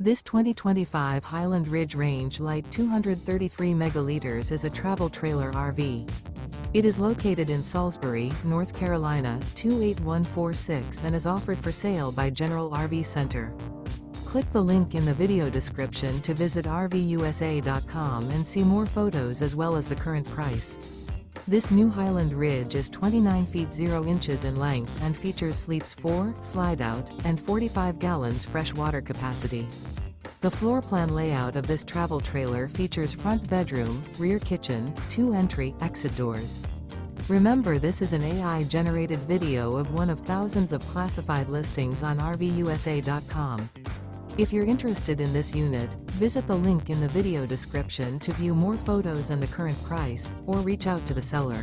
This 2025 Highland Ridge Range Lite 233 megaliters is a travel trailer RV. It is located in Salisbury, North Carolina, 28146 and is offered for sale by General RV Center. Click the link in the video description to visit RVUSA.com and see more photos as well as the current price. This new Highland Ridge is 29 feet 0 inches in length and features sleeps 4, slide-out, and 45 gallons fresh water capacity. The floor plan layout of this travel trailer features front bedroom, rear kitchen, 2 entry/exit doors. Remember, this is an AI-generated video of one of thousands of classified listings on RVUSA.com. If you're interested in this unit, visit the link in the video description to view more photos and the current price, or reach out to the seller.